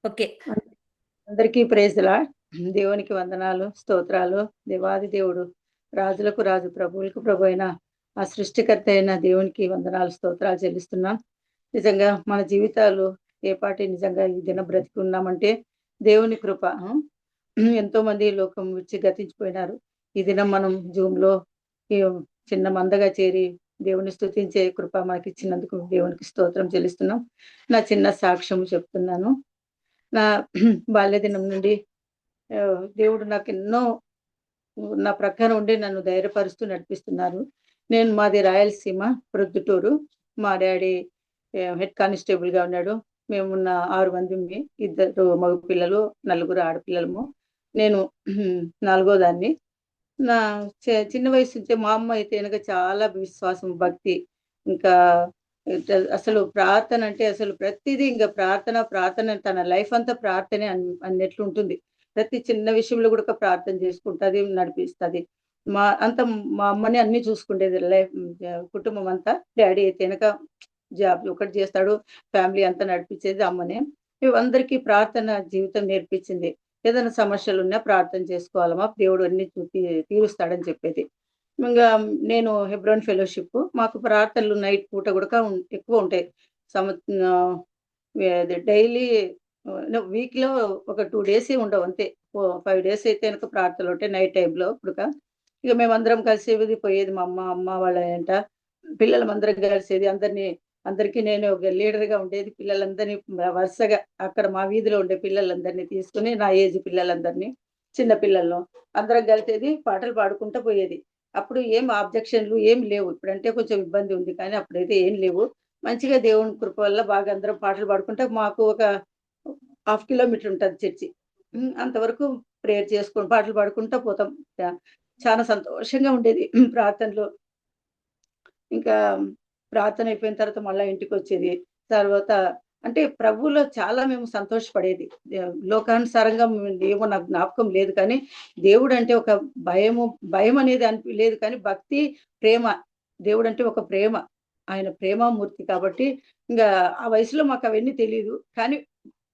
Okay. అందరికీ ప్రైజ్‌లా. దేవునికి వందనాలు, స్తోత్రాలు. దేవాది దేవుడు, రాజులకు రాజు, ప్రభువులకు ప్రభు అయిన ఆ సృష్టికర్త అయిన దేవునికి వందనాలు, స్తోత్రాలు చెల్లిస్తున్నాం. నిజంగా మన జీవితాలు ఏపాటి నిజంగా ఈ దినం బ్రతికున్నామంటే దేవుని కృప. ఎంతోమంది లోకం విడిచి గతించిపోయినారు. ఈ దినం మనం జూమ్‌లో ఈ చిన్న మందగా చేరి దేవుని స్తుతించే కృప మనకిచ్చినందుకు దేవునికి స్తోత్రం చెల్లిస్తున్నాం. నా చిన్న సాక్ష్యం చెప్తున్నాను. నా బాల్య దినం నుండి దేవుడు నాకెన్నో నా ప్రక్కన ఉండి నన్ను ధైర్యపరుస్తూ నడిపిస్తున్నారు. మాది రాయలసీమ, ప్రొద్దుటూరు. మా డ్యాడీ హెడ్ కానిస్టేబుల్‌గా ఉన్నాడు. మేమున్న 6 మందిమి. 2 మగ పిల్లలు, నలుగురు ఆడపిల్లలము. నేను నాలుగో దాన్ని. నా చిన్న వయసు నుంచే మా అమ్మ అయితే గనక చాలా విశ్వాసం, భక్తి. ఇంకా అసలు ప్రార్థన అంటే అసలు ప్రతిదీ ఇంక ప్రార్థన, ప్రార్థన తన లైఫ్ అంతా ప్రార్థనే అన్నట్లుంటుంది. ప్రతి చిన్న విషయంలో కూడా ప్రార్థన చేసుకుంటది, నడిపిస్తది. మా అమ్మనే అన్నీ చూసుకుండేది కుటుంబం అంతా. డ్యాడీ అయితే గనక జాబ్ ఒకటి చేస్తాడు. ఫ్యామిలీ అంతా నడిపించేది అమ్మనే. అందరికీ ప్రార్థన జీవితం నేర్పించింది. ఏదైనా సమస్యలున్నా ప్రార్థన చేసుకోవాలమ్మా, దేవుడు అన్నీ తీరుస్తాడని చెప్పేది. ఇంగా నేను హెబ్రోన్ ఫెలోషిప్. మాకు ప్రార్థనలు నైట్ పూట గూడక ఎక్కువ ఉంటాయి. సమ ఆహ్, అది డైలీ వీక్‌లో ఒక 2 డేసే ఉండవు అంతే. 5 డేస్ అయితే గనక ప్రార్థనలుంటాయి నైట్ టైమ్‌లో కూడక. ఇక మేమందరం కలిసేది పోయేది. మా అమ్మ వాళ్ళ ఎంట. పిల్లలమందరం కలిసేది. అందరికీ నేను ఒక లీడర్‌గా ఉండేది. పిల్లలందరినీ వరుసగా అక్కడ మా వీధిలో ఉండే పిల్లలందరినీ తీసుకొని, నా ఏజ్ పిల్లలందరినీ, చిన్న పిల్లలను అందరం కలిసేది. పాటలు పాడుకుంటా పోయేది. అప్పుడు ఏం ఆబ్జెక్షన్‌లు ఏం లేవు. ఇప్పుడంటే కొంచెం ఇబ్బంది ఉంది. కానీ అప్పుడైతే ఏం లేవు. మంచిగా దేవుని కృప వల్ల బాగా అందరం పాటలు పాడుకుంటా, మాకు ఒక హాఫ్ కిలోమీటర్ ఉంటది చర్చి. అంతవరకు ప్రేయర్ చేసుకొని పాటలు పాడుకుంటా పోతాం. చాలా సంతోషంగా ఉండేది ప్రార్థనలో. ఇంకా ప్రార్థన అయిపోయిన తర్వాత మళ్ళా ఇంటికొచ్చేది. తర్వాత అంటే ప్రభువులో చాలా మేము సంతోషపడేది. లోకానుసారంగా ఏమో నాకు జ్ఞాపకం లేదు కానీ, దేవుడంటే ఒక భయమనేది లేదు కానీ, భక్తి, ప్రేమ. దేవుడంటే ఒక ప్రేమ. ఆయన ప్రేమామూర్తి కాబట్టి, ఇంగా ఆ వయసులో మాకవన్నీ తెలీదు. కానీ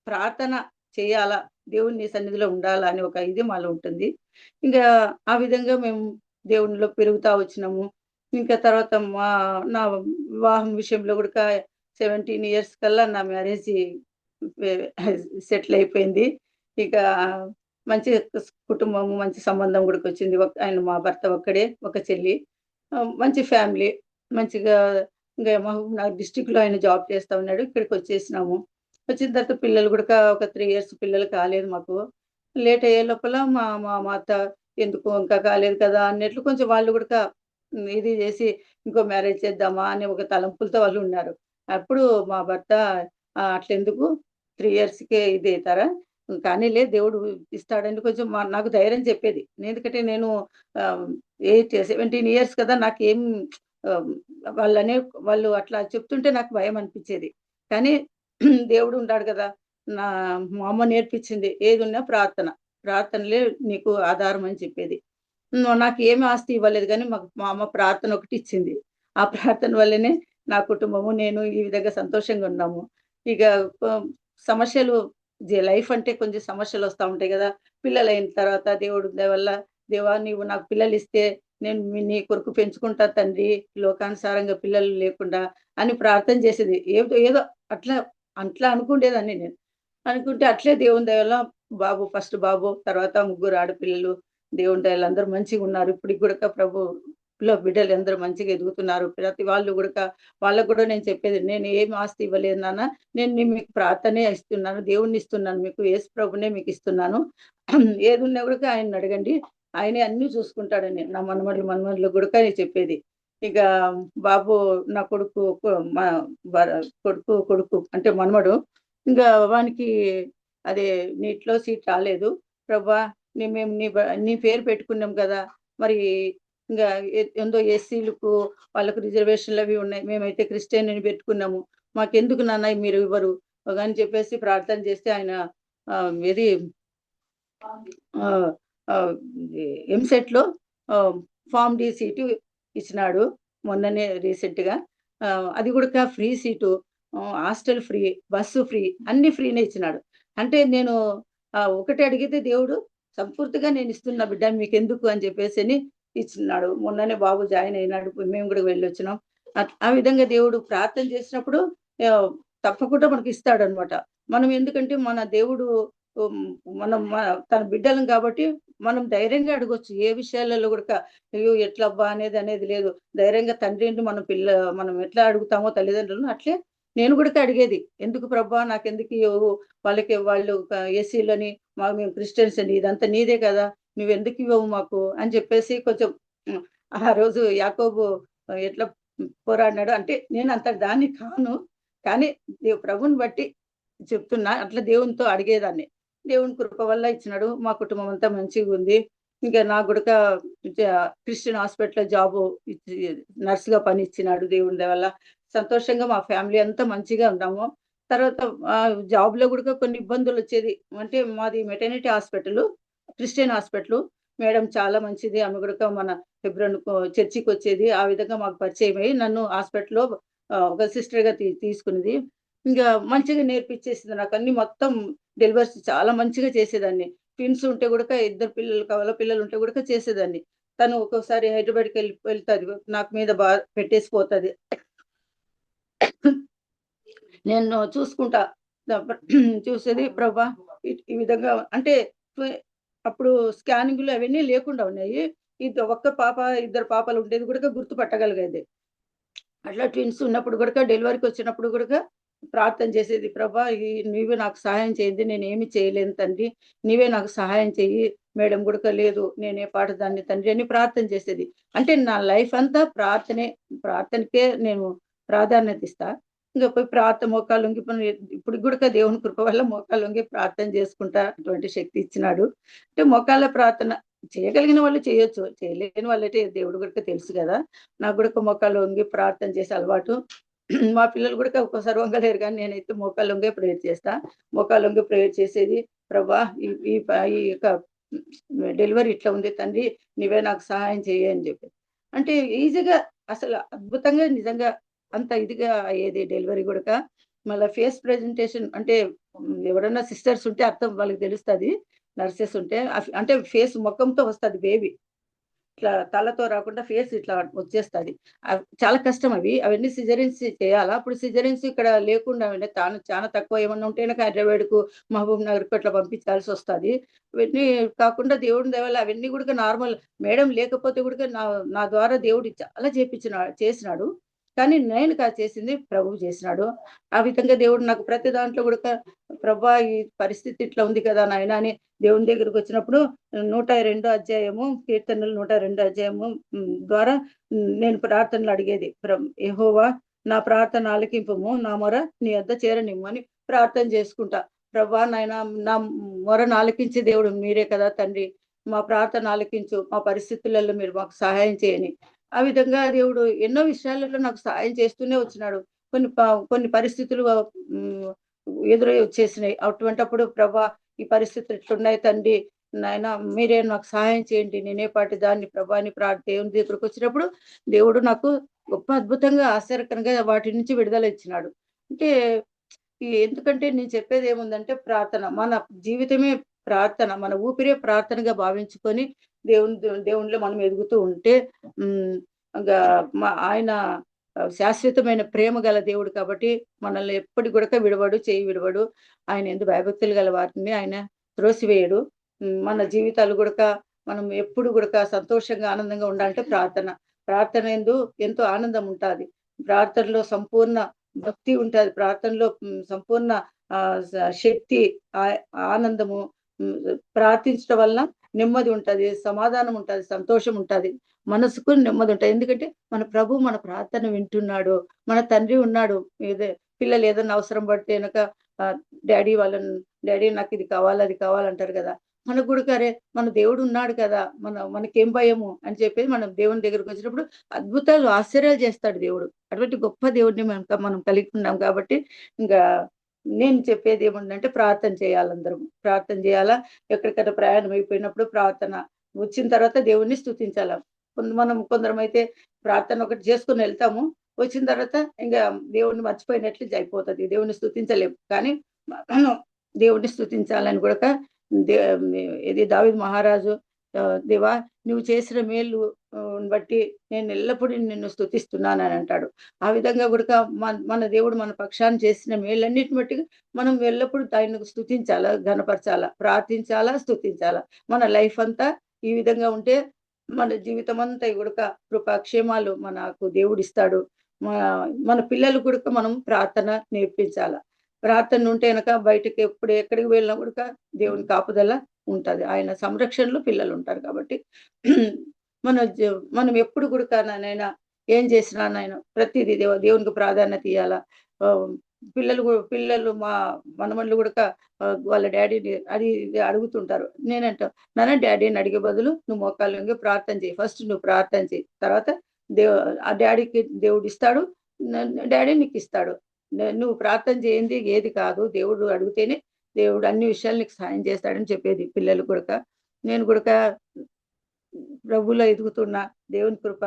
ప్రార్థన చేయాలా, దేవుని సన్నిధిలో ఉండాలా అని ఒక ఇది మాలో ఉంటుంది. ఇంకా ఆ విధంగా మేము దేవునిలో పెరుగుతా వచ్చినాము. ఇంకా తర్వాత నా వివాహం విషయంలో గూడక 17 ఇయర్స్ కల్లా నా మ్యారేజి వె సెటిల్ అయిపోయింది. ఇక మంచి కుటుంబము, మంచి సంబంధం గూడాకొచ్చింది. ఆయన మా భర్త ఒక్కడే, ఒక చెల్లి. మంచి ఫ్యామిలీ. మంచిగా ఇంగ మహబూబ్‌నగర్ డిస్ట్రిక్ట్‌లో ఆయన జాబ్ చేస్తా ఉన్నాడు. ఇక్కడికొచ్చేసినాము. వచ్చిన తర్వాత పిల్లలు గూడక ఒక 3 ఇయర్స్ పిల్లలు కాలేదు మాకు. లేట్ అయ్యే లోపల మా మా మా అత్త ఎందుకు ఇంకా కాలేదు కదా అన్నట్లు కొంచెం వాళ్ళు గూడక ఇది జేసి ఇంకో మ్యారేజ్ చేద్దామా అనే ఒక తలంపులతో వాళ్ళున్నారు. అప్పుడు మా భర్త అట్లెందుకు 3 ఇయర్స్‌కే ఇదైతారా? కానీలే దేవుడు ఇస్తాడని కొంచెం నాకు ధైర్యం చెప్పేది. ఎందుకంటే నేను ఆహ్, 17 ఇయర్స్ కదా! నాకేం ఆహ్, వాళ్ళనే వాళ్ళు అట్లా చెప్తుంటే నాకు భయమనిపిచ్చేది. కానీ దేవుడు ఉంటాడు గదా! నా మా అమ్మ నేర్పించింది. ఏదున్నా ప్రార్థన. ప్రార్థనలే నీకు ఆధారం అని చెప్పేది. నాకేమి ఆస్తి ఇవ్వలేదు గానీ, మా అమ్మ ప్రార్థన ఒకటిచ్చింది. ఆ ప్రార్థన వల్లనే నా కుటుంబము, నేను ఈ విధంగా సంతోషంగా ఉన్నాము. ఇక కొ సమస్యలు లైఫ్ అంటే కొంచెం సమస్యలొస్తా ఉంటాయి గదా! పిల్లలయిన తర్వాత దేవుడు దయ వల్ల, దేవా! నీవు నాకు పిల్లలిస్తే నేను నీ కొరకు పెంచుకుంటా తండ్రి, లోకానుసారంగా పిల్లలు లేకుండా అని ప్రార్థన చేసేది. ఏదో ఏదో అట్లా అట్లా అనుకుండేదాన్ని నేను. అనుకుంటే అట్లే దేవుని దయ వల్ల ఫస్ట్ బాబు, తర్వాత ముగ్గురు ఆడపిల్లలు. దేవుని దయలో అందరూ మంచిగున్నారు. ఇప్పటికి గూడక ప్రభులో బిడ్డలందరూ మంచిగా ఎదుగుతున్నారు. ప్రతి వాళ్ళు గూడక వాళ్ళకి గూడా నేను చెప్పేది, "నేను ఏమి ఆస్తి ఇవ్వలేదు నాన్న. మీకు ప్రార్థనే ఇస్తున్నాను. దేవుడిని ఇస్తున్నాను మీకు. యేసు ప్రభునే మీకిస్తున్నాను. ఏదున్నా గూడక ఆయననడగండి. ఆయనే అన్నీ చూసుకుంటాడని." నా మనమళ్ళు గూడక చెప్పేది. ఇక బాబు నా కొడుకు మా భర కొడుకు అంటే మనమడు. ఇంగా వానికి అదే నీట్‌లో సీట్ రాలేదు. ప్రభా! మేము నీ పేరు పెట్టుకున్నాం గదా! మరి ఇంగా ఏందో ఎస్సీలకు వాళ్ళకు రిజర్వేషన్‌లవి ఉన్నాయి. మేమైతే క్రిస్టియన్ అని పెట్టుకున్నాము. మాకెందుకు నాన్న మీరు ఇవ్వరు? అని చెప్పేసి ప్రార్థన చేస్తే ఆయన ఏది ఆహ్, ఆహ్, ఎంసెట్‌లో ఆహ్, ఫార్మ్ డి సీటు ఇచ్చినాడు. మొన్ననే రీసెంట్‌గా. అది గూడక free seat. Hostel free, bus free అన్నీ ఫ్రీనే ఇచ్చినాడు. అంటే నేను ఒకటి అడిగితే దేవుడు సంపూర్తిగా నేను ఇస్తున్నా బిడ్డ మీకెందుకు అని చెప్పేసని ఇచ్చినాడు. మొన్ననే బాబు జాయిన్ అయినాడు. మేము కూడా వెళ్ళొచ్చినాం. ఆ విధంగా దేవుడు ప్రార్థన చేసినప్పుడు ఆహ్, తప్పకుండా మనకిస్తాడనమాట. మనం ఎందుకంటే మన దేవుడు హ్మ్, మనం తన బిడ్డలం కాబట్టి మనం ధైర్యంగా అడగొచ్చు. ఏ విషయాలలో గూడక అయ్యో! ఎట్లబ్బా అనేది లేదు. ధైర్యంగా తండ్రిని మనం ఎట్లా అడుగుతామో తల్లిదండ్రులను అట్లే నేను గూడక అడిగేది. ఎందుకు ప్రభా నాకెందుకియ్యవు? వాళ్ళు ఏసీలని మేము క్రిస్టియన్స్ అని ఇదంతా నీదే కదా! నువ్వెందుకివ్వవు మాకు? అని చెప్పేసి కొంచెం హ్మ్. ఆ రోజు యాకోబు ఎట్లా పోరాడినాడు అంటే నేనంత దాన్ని కాను. కానీ ప్రభువుని బట్టి చెప్తున్నా. అట్లా దేవునితో అడిగేదాన్ని. దేవుని కృప వల్ల ఇచ్చినాడు. మా కుటుంబం అంతా మంచిగుంది. ఇంకా నాకు గూడక క్రిస్టియన్ హాస్పిటల్‌లో జాబు ఇచ్చి నర్స్‌గా పనిచ్చినాడు దేవుని దయ వల్ల. సంతోషంగా మా ఫ్యామిలీ అంతా మంచిగా ఉన్నాము. తర్వాత జాబ్‌లో గూడా కొన్ని ఇబ్బందులొచ్చేది. అంటే మాది maternity hospital. Christian hospital. Madam చాలా మంచిది. ఆమె గూడా మన హెబ్రోన్‌కు చర్చికొచ్చేది. ఆ విధంగా మాకు పరిచయమై నన్ను హాస్పిటల్‌లో ఒక సిస్టర్‌గా తీసుకున్నది. ఇంగా మంచిగా నేర్పిచ్చేసింది నాకన్నీ మొత్తం డెలివరీస్ చాలా మంచిగా చేసేదాన్ని. ట్విన్స్ ఉంటే గూడక ఇద్దరు పిల్లలు కవల పిల్లలుంటే గూడక చేసేదాన్ని. తను ఒక్కోసారి వెళ్తది. నాకు మీద పెట్టేసి పోతది. నేను చూసుకుంటా. చూసేది ప్రభా! ఈ విధంగా అంటే ట్వె అప్పుడు స్కానింగ్‌లు అవన్నీ లేకుండా ఉన్నాయి. ఒక్క పాప, ఇద్దరు పాపలు ఉండేది గూడా గుర్తుపట్టగలిగేది. అట్లా ట్విన్స్ ఉన్నప్పుడు గూడక డెలివరీకొచ్చినప్పుడు గూడక ప్రార్థన చేసేది. ప్రభా! నీవే నాకు సహాయం చేయండి. నేనేమి చేయలేను తండ్రి. నీవే నాకు సహాయం చెయ్యి. మేడం గూడక లేదు. నేనే పాటదాన్ని తండ్రి అని ప్రార్థన చేసేది. అంటే నా లైఫ్ అంతా ప్రార్థనే. ప్రార్థనకే నేను ప్రాధాన్యత ఇస్తా. ఇంక పోయి మోకాళ్ళొంగి ఇప్పటికి గూడక దేవుని కృప వల్ల మోకాళ్ళొంగి ప్రార్థన చేసుకుంటా అటువంటి శక్తి ఇచ్చినాడు. అంటే మోకాళ్ళ ప్రార్థన చేయగలిగిన వాళ్ళు చేయొచ్చు. చేయలేని వాళ్ళైతే దేవుడు గూడక తెలుసు గదా! నాకు గూడా మోకాళ్ళు వంగి ప్రార్థన చేసే అలవాటు. మా పిల్లలు గూడా ఒక్కోసారి వంగలేరు గానీ, నేనైతే మోకాళ్ళు వంగే ప్రేయర్ చేస్తా. మోకాళ్ళు వంగి ప్రేయర్ చేసేది. ప్రభా! ఈ ఈ ప ఈ యొక్క డెలివరీ ఇట్లా ఉంది తండ్రి. నీవే నాకు సహాయం చెయ్యి అని జెప్పి. అంటే ఈజీగా అసలు అద్భుతంగా నిజంగా అంత ఇదిగా అయ్యేది డెలివరీ గూడక. మళ్ళా ఫేస్ ప్రెజెంటేషన్ అంటే ఎవరైనా సిస్టర్స్ ఉంటే అర్థం వాళ్ళకి తెలుస్తది. నర్సెస్ ఉంటే అంటే ఫేస్ మొఖంతో వస్తది బేబీ. ఇట్లా తలతో రాకుండా ఫేస్ ఇట్లా వచ్చేస్తది. చాలా కష్టం అవి. అవన్నీ సిజేరియన్స్ చేయాలా? అప్పుడు సిజేరియన్స్ ఇక్కడ లేకుండా ఉండే చానా తక్కువ ఏమన్నా ఉంటే గనక హైదరాబాద్‌కు, మహబూబ్ నగర్‌కు అట్లా పంపించాల్సొస్తది. ఇవన్నీ కాకుండా దేవుని దయ వల్ల అవన్నీ గూడా నార్మల్ మేడం లేకపోతే గూడా నా ద్వారా దేవుడు చాలా చేసినాడు. కానీ నేను కాదు చేసింది ప్రభువు చేసినాడు. ఆ విధంగా దేవుడు నాకు ప్రతి దాంట్లో గూడా ప్రభా! ఈ పరిస్థితి ఇట్లా ఉంది కదా నాయనా అని దేవుని దగ్గరకొచ్చినప్పుడు 102 అధ్యాయము కీర్తనలు 102 అధ్యాయము ద్వారా నేను ప్రార్థనలు అడిగేది. యెహోవా నా ప్రార్థన ఆలకింపుము. నా మొర నీ యొద్ద చేరనిమ్మని ప్రార్థన చేసుకుంటా. ప్రభా నాయనా నా మొరను ఆలకించే దేవుడు మీరే కదా తండ్రి. మా ప్రార్థన ఆలకించు. మా పరిస్థితులలో మీరు మాకు సహాయం చేయని. ఆ విధంగా దేవుడు ఎన్నో విషయాలలో నాకు సహాయం చేస్తూనే వచ్చినాడు. కొన్ని పరిస్థితులు హ్మ్, ఎదురై వచ్చేసినాయి. అటువంటప్పుడు ప్రభా! ఈ పరిస్థితులు ఇట్లున్నాయి తండ్రి. నాయనా మీరే నాకు సహాయం చేయండి. నేనేపాటి దాన్ని ప్రభా అని దేవుని దగ్గరకొచ్చినప్పుడు దేవుడు నాకు గొప్ప అద్భుతంగా, ఆశ్చర్యకరంగా వాటి నుంచి విడుదల ఇచ్చినాడు. అంటే ఎందుకంటే నేను చెప్పేదేముందంటే ప్రార్థన. మన జీవితమే ప్రార్థన. మన ఊపిరే ప్రార్థనగా భావించుకొని దేవునిలో మనం ఎదుగుతూ ఉంటే హ్మ్. ఇంగా ఆయన శాశ్వతమైన ప్రేమ గల దేవుడు కాబట్టి మనల్ని ఎప్పటికి గూడా విడవడు, చెయ్యి విడవడు. ఆయన యందు భయభక్తులు గల వారిని ఆయన త్రోసివేయడు. మన జీవితాలు గూడక మనం ఎప్పుడు గూడక సంతోషంగా, ఆనందంగా ఉండాలంటే ప్రార్థన. ప్రార్థన యందు ఎంతో ఆనందం ఉంటాది. ప్రార్థనలో సంపూర్ణ భక్తి ఉంటది. ప్రార్థనలో సంపూర్ణ శక్తి, ఆహ్, ఆనందము హ్మ్. ప్రార్థించటం వలన నెమ్మది ఉంటది, సమాధానం ఉంటది, సంతోషం ఉంటది. మనసుకు నెమ్మది ఉంటది. ఎందుకంటే మన ప్రభు మన ప్రార్థన వింటున్నాడు. మన తండ్రి ఉన్నాడు. పిల్లలు ఏదన్నా అవసరం పడితే గనక ఆహ్, డ్యాడీ నాకిది కావాలి, అది కావాలంటారు గదా! మనకు గూడా మన దేవుడు ఉన్నాడు కదా! మనకేం భయము అని చెప్పేసి మనం దేవుని దగ్గరకొచ్చినప్పుడు అద్భుతాలు, ఆశ్చర్యాలు చేస్తాడు దేవుడు. అటువంటి గొప్ప దేవుడిని మనం కలిగి ఉన్నాం కాబట్టి, ఇంకా నేను చెప్పేదేముందంటే ప్రార్థన చేయాలందరం. ప్రార్థన చేయాలా, ఎక్కడికైనా ప్రయాణం అయిపోయినప్పుడు ప్రార్థన. వచ్చిన తర్వాత దేవుడిని స్తుతించాల. కొందరమైతే ప్రార్థన ఒకటి చేసుకొని ఎళ్తాము. వచ్చిన తర్వాత ఇంగ దేవుడిని మర్చిపోయినట్లు అయిపోతది. దేవుడిని స్తుతించలేము. కానీ మనం దేవుడిని స్తుతించాలని గూడా దే ఇది దావీదు మహారాజు దేవా నువ్వు చేసిన మేలు బట్టి నేను ఎల్లప్పుడూ నిన్ను స్తుతిస్తున్నానని అంటాడు. ఆ విధంగా గూడా మన దేవుడు మన పక్షాన చేసిన మేలన్నిటిని బట్టి మనం ఎల్లప్పుడూ ఆయనకు స్తుతించాలా, ఘనపరచాలా, ప్రార్థించాలా, స్తుతించాలా. మన లైఫ్ అంతా ఈ విధంగా ఉంటే మన జీవితమంతా గూడా కృపాక్షేమాలు మనకు దేవుడిస్తాడు. మన మన పిల్లలు గూడా మనం ప్రార్థన నేర్పించాల. ప్రార్థన ఉంటే గనక బయటకి ఎప్పుడు ఎక్కడికి వెళ్ళినా గూడా దేవుని కాపుదల ఉంటది. ఆయన సంరక్షణలో పిల్లలుంటారు కాబట్టి మన జ మనం ఎప్పుడు గూడా నాయనా ఏం చేసినా నాయన ప్రతీది దేవునికి ప్రాధాన్యత ఇయ్యాలా. పిల్లలు మా మనమళ్ళు గూడా వాళ్ళ డ్యాడీని అది ఇది అడుగుతుంటారు. నేనంటా నాన్న డ్యాడీని అడిగే బదులు నువ్వు మోకాళ్ళొంగి ప్రార్థన చెయి. ఫస్ట్ నువ్వు ప్రార్థన చెయి. తర్వాత దేవ్ ఆ డ్యాడీకి దేవుడిస్తాడు. డ్యాడీ నీకిస్తాడు. నువ్వు ప్రార్థన చేయంది ఏది కాదు. దేవుడు అడిగితేనే దేవుడు అన్ని విషయాలు నీకు సహాయం చేస్తాడని చెప్పేది పిల్లలకు గూడా. నేను గూడా ప్రభువులో ఎదుగుతున్నా. దేవుని కృప.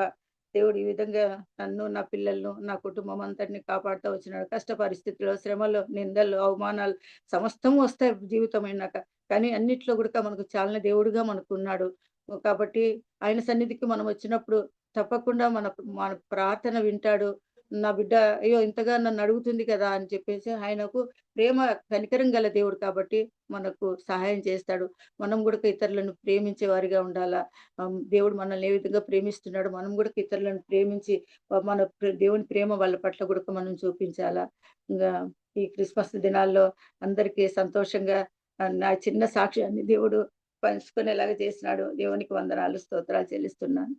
దేవుడు ఈ విధంగా నన్ను, నా పిల్లలను, నా కుటుంబం అంతటిని కాపాడుతా వచ్చినాడు. కష్ట పరిస్థితుల్లో, శ్రమలు, నిందలు, అవమానాలు సమస్తము వస్తాయి జీవితం అయినాక. కానీ అన్నిట్లో గూడా మనకు చాలిన దేవుడుగా మనకున్నాడు. కాబట్టి ఆయన సన్నిధికి మనం వచ్చినప్పుడు తప్పకుండా మన ప్రార్థన వింటాడు. నా బిడ్డ అయ్యో! ఇంతగా నన్ను అడుగుతుంది కదా! అని చెప్పేసి ఆయనకు ప్రేమ, కనికరం గల దేవుడు కాబట్టి మనకు సహాయం చేస్తాడు. మనం గూడా ఇతరులను ప్రేమించే వారిగా ఉండాలా. దేవుడు మనల్ని ఏ విధంగా ప్రేమిస్తున్నాడో మనం గూడా ఇతరులను ప్రేమించి దేవుని ప్రేమ వాళ్ళ పట్ల గూడా మనం చూపించాలా. ఇంగా ఈ క్రిస్మస్ దినాల్లో అందరికీ సంతోషంగా నా చిన్న సాక్ష్యాన్ని దేవుడు పంచుకునేలాగా చేసినాడు. దేవునికి వందనాలు, స్తోత్రాలు చెల్లిస్తున్నాను.